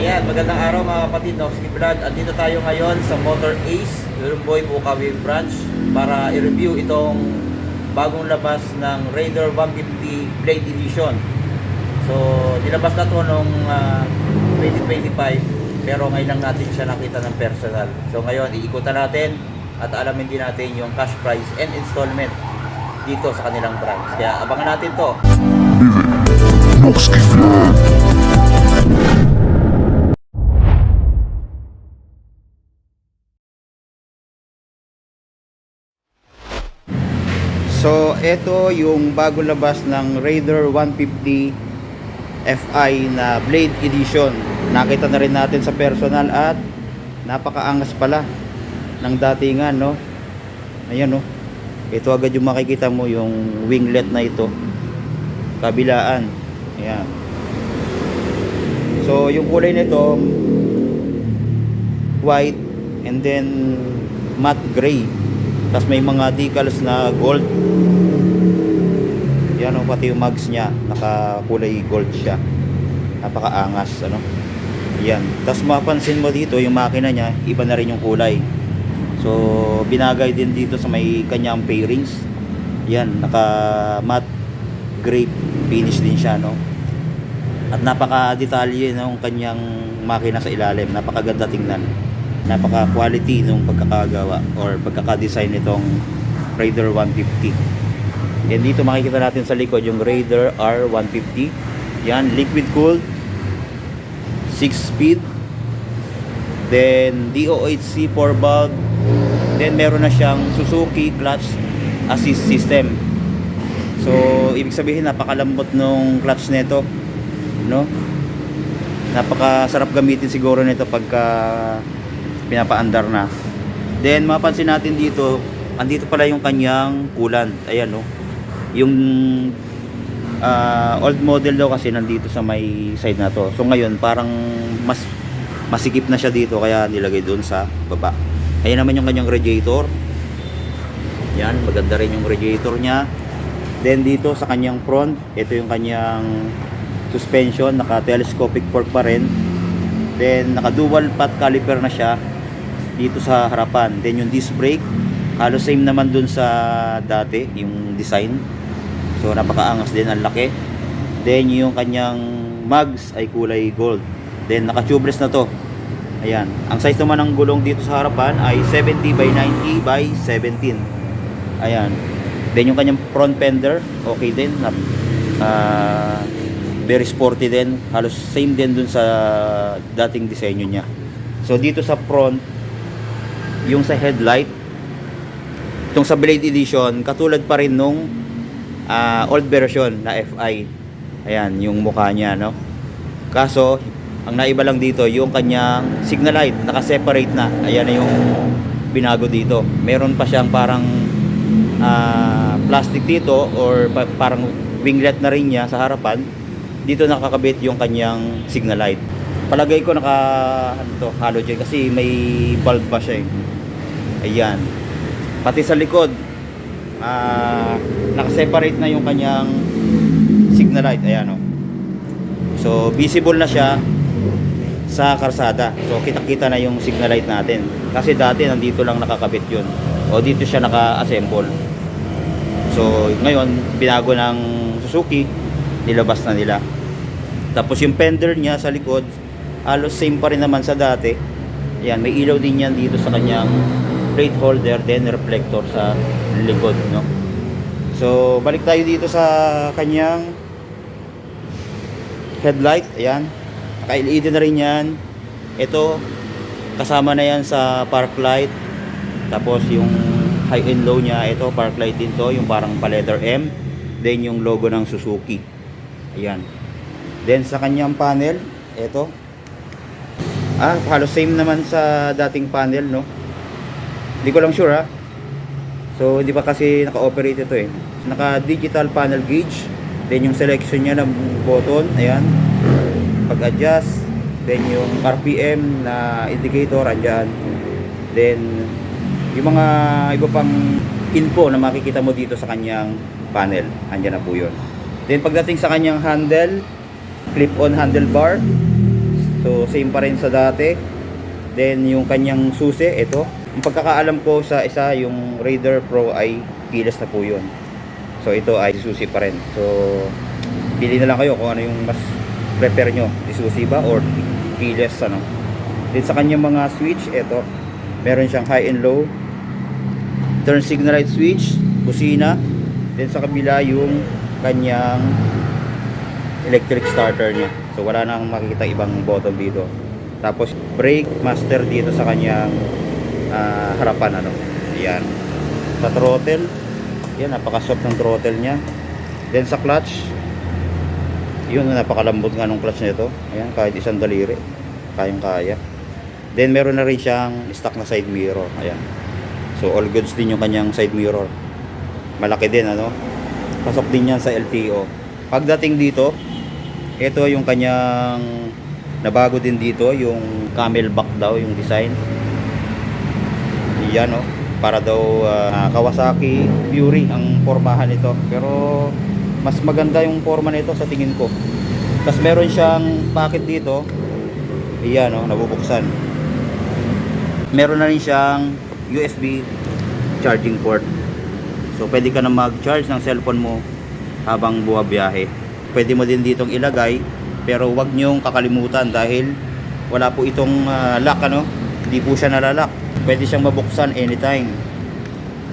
Ayan, magandang araw mga kapatid, Noxky Vlog. Andito tayo ngayon sa Motor Ace, Lulumboy, Bukawi Branch para i-review itong bagong labas ng Raider 150 Blade Edition. So, nilabas na to noong 2025, pero ngayon lang natin siya nakita ng personal. So, ngayon, iikutan natin at alamin din natin yung cash price and installment dito sa kanilang branch. Kaya abangan natin to. Noxky Vlog. So, ito yung bagong labas ng Raider 150 Fi na Blade Edition. Nakita na rin natin sa personal at napakaangas pala ng datingan, no? Ayan, no? Ito agad yung makikita mo, yung winglet na ito. Kabilaan. Ayan. So, yung kulay nito white and then matte gray. Tapos may mga decals na gold. Yan o, pati yung mugs nya nakakulay gold siya. Napakaangas, ano. Yan. Tapos mapansin mo dito yung makina nya, iba na rin yung kulay. So binagay din dito sa may kanyang fairings. Yan, naka matte gray finish din siya, no. At napaka-detalye ng kanyang makina sa ilalim. Napakaganda tingnan. Napaka-quality nung pagkakagawa or pagkaka-design nitong Raider 150. And dito makikita natin sa likod yung Raider R150. Yan, liquid cooled, 6-speed, then DOHC 4 valve, then meron na siyang Suzuki clutch assist system. So ibig sabihin napakalambot nung clutch nito, no? Napakasarap gamitin siguro nito pagka pinapaandar na. Then mapansin natin dito, andito pala yung kanyang coolant. Ayan, no. Yung old model daw kasi nandito sa may side na to. So ngayon parang mas masikip na siya dito, kaya nilagay doon sa baba. Ayan naman yung kanyang radiator. Yan, maganda rin yung radiator niya. Then dito sa kanyang front, ito yung kanyang suspension, naka telescopic fork pa rin. Then naka dual path caliper na siya dito sa harapan. Then yung disc brake halos same naman dun sa dati yung design. So napakaangas din, ang laki. Then yung kanyang mugs ay kulay gold. Then naka tubeless na to. Ayan, ang size naman ng gulong dito sa harapan ay 70 by 90 by 17. Ayan. Then yung kanyang front fender okay din, very sporty din, halos same din dun sa dating disenyo niya. So dito sa front, yung sa headlight, itong sa Blade Edition, katulad pa rin nung old version na FI. Ayan, yung mukha niya, no? Kaso, ang naiba lang dito, yung kanyang signal light, naka-separate na. Ayan na yung binago dito. Meron pa siyang parang plastic dito or parang winglet na rin niya sa harapan. Dito nakakabit yung kanyang signal light. Palagay ko halogen kasi may bulb pa siya, eh. Ayan. Pati sa likod, naka-separate na yung kanyang signal light. Ayan, oh. So visible na siya sa karsada. So kita-kita na yung signal light natin. Kasi dati nandito lang nakakabit yun. O dito siya naka-assemble. So ngayon, binago ng Suzuki, nilabas na nila. Tapos yung fender niya sa likod, halos same pa rin naman sa dati. Ayan, may ilaw din yan dito sa kanyang plate holder, then reflector sa likod, no? So balik tayo dito sa kanyang headlight. Ayan, naka-LED na rin yan. Ito kasama na yan sa park light. Tapos yung high and low niya, ito park light din to, yung parang pa letter M. Then yung logo ng Suzuki. Ayan. Then sa kanyang panel, ito, halos same naman sa dating panel, no? Hindi ko lang sure, ha. So hindi pa kasi naka-operate ito, eh. Naka-digital panel gauge. Then yung selection niya ng button, ayan, pag-adjust. Then yung RPM na indicator, andyan. Then yung mga iba pang info na makikita mo dito sa kanyang panel, andyan na po yun. Then pagdating sa kanyang handle, clip-on handlebar. So same pa rin sa dati. Then yung kanyang susi, ito. Yung pagkakaalam ko sa isa, yung Raider Pro ay keyless na po yun. So ito ay susi pa rin. So pili na lang kayo kung ano yung mas prefer nyo, susi ba or keyless ano. Then sa kanyang mga switch, ito, meron siyang high and low, turn signal light switch, busina. Then sa kabila yung kanyang electric starter niya. So wala nang makikita ibang button dito. Tapos brake master dito sa kanyang harapan ano. Ayan. Sa throttle, yan, napaka-soft ng throttle niya. Then sa clutch, yun, napakalambot nga ng clutch nito. Ayan, kahit isang daliri, kayang-kaya. Then meron na rin siyang stock na side mirror. Ayan. So all goods din yung kanyang side mirror. Malaki din ano. Pasok din yan sa LTO. Pagdating dito, ito yung kanyang nabago din dito, yung camelback daw yung design. Yan oh, para daw Kawasaki Fury ang pormahan nito. Pero mas maganda yung forma nito sa tingin ko. Tapos meron siyang pocket dito. Iyan oh, nabubuksan. Meron na rin siyang USB charging port. So pwede ka na mag-charge ng cellphone mo habang buwabiyahe. Pwede mo din ditong ilagay, pero wag nyong kakalimutan dahil wala po itong lock ano. Hindi po siya nalalak. Pwede siyang mabuksan anytime.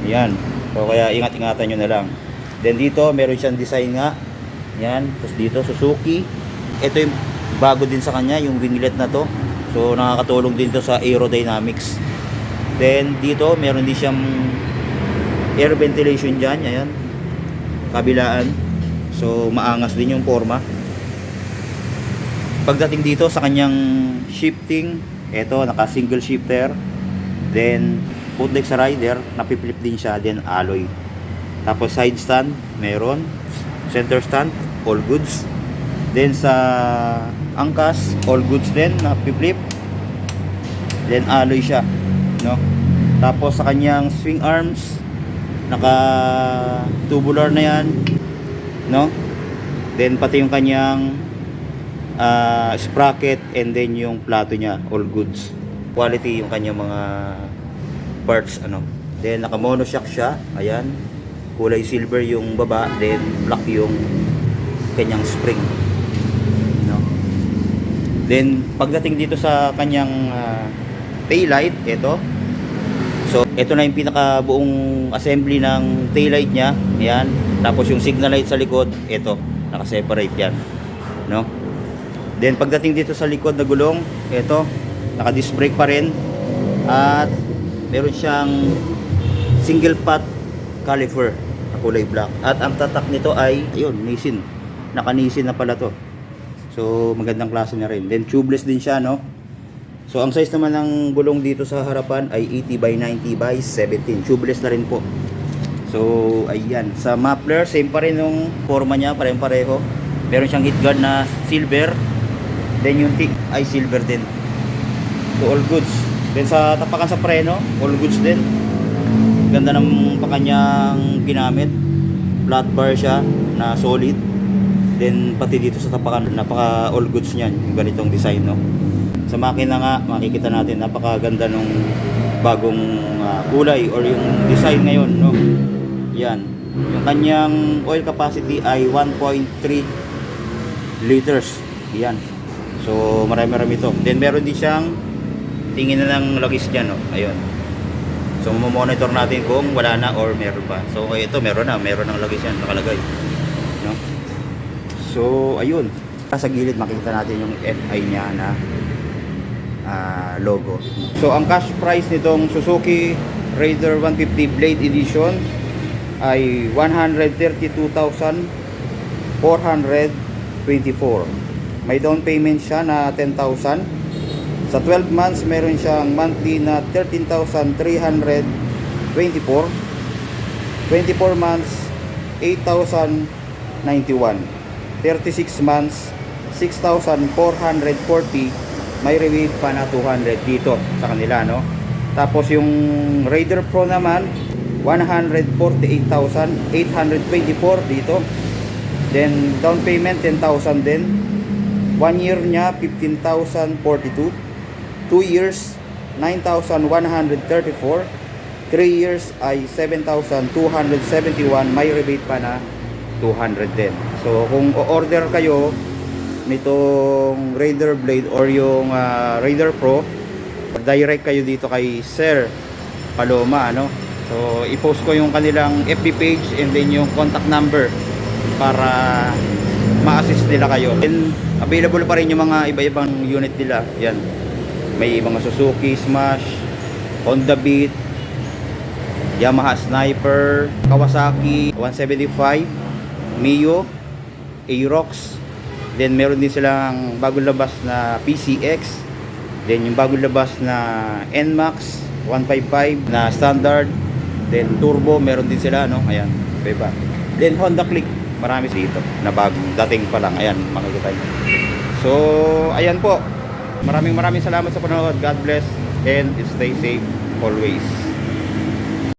Ayan. So kaya ingat-ingatan nyo na lang. Then dito meron siyang design nga. Yan. Tapos dito Suzuki. Ito yung bago din sa kanya, yung winglet na to. So nakakatulong din to sa aerodynamics. Then dito meron din siyang air ventilation dyan. Ayan. Kabilaan. So maangas din yung forma. Pagdating dito sa kanyang shifting, eto naka single shifter. Then bootleg sa rider, napipilip din siya, then alloy. Tapos side stand, meron. Center stand, all goods. Then sa angkas, all goods din, napipilip. Then alloy siya, no? Tapos sa kanyang swing arms, naka tubular na yan, no? Then pati yung kanyang sprocket and then yung plato niya, all goods. Quality yung kanyang mga parts ano. Then naka monoshock siya, ayan. Kulay silver yung baba, then black yung kanyang spring, no? Then pagdating dito sa kanyang taillight, ito. So ito na yung pinaka buong assembly ng taillight niya, ayan. Tapos yung signal light sa likod, ito, naka-separate yan, no? Then pagdating dito sa likod na gulong, ito, naka-disc brake pa rin. At meron siyang single pot caliper na kulay black. At ang tatak nito ay, ayun, Nissin. Naka-Nissin na pala to. So magandang klase na rin. Then tubeless din siya, no? So ang size naman ng gulong dito sa harapan ay 80 by 90 by 17. Tubeless na rin po. So ayan, sa muffler same pa rin yung forma niya, parehong-pareho. Meron siyang heat guard na silver. Then yung tick ay silver din. So all goods. Then sa tapakan sa preno, all goods din. Ganda ng kanyang ginamit. Flat bar siya na solid. Then pati dito sa tapakan, napaka all goods niyan, yung ganitong design, no. Sa makina nga makikita natin napakaganda nung bagong kulay or yung design ngayon, no. Yan. Yung kanyang oil capacity ay 1.3 liters. Yan. So marami-rami ito. Then meron din siyang tingin na ng lagis dyan, no? Ayun. So monitor natin kung wala na or meron pa. So ito meron na, meron ng lagis yan nakalagay, no? So ayun. Sa gilid makikita natin yung FI niya na logo. So ang cash price nitong Suzuki Raider 150 Blade Edition ay 132,424. May down payment siya na 10,000. Sa 12 months, meron siyang monthly na 13,324. 24 months, 8,091. 36 months, 6,440. May rebate pa na 200 dito sa kanila, no? Tapos yung Raider Pro naman, 148,824 dito. Then down payment 10,000 din. 1 year niya 15,042, 2 years 9,134, 3 years ay 7,271, may rebate pa na 200 din. So kung o-order kayo nitong Raider Blade or yung Raider Pro, direct kayo dito kay Sir Paloma, ano? So i-post ko yung kanilang FB page and then yung contact number para ma-assist nila kayo. And available pa rin yung mga iba-ibang unit nila. Yan. May mga Suzuki Smash, Honda Beat, Yamaha Sniper, Kawasaki 175, Mio, Aerox. Then meron din silang bagong labas na PCX. Then yung bagong labas na NMAX 155 na standard. Then turbo meron din sila, no? Ayan, iba. Then Honda Click, marami dito na bagong dating pa lang. Ayan, makikita niyo. So, ayan po. Maraming salamat sa panonood. God bless and stay safe always.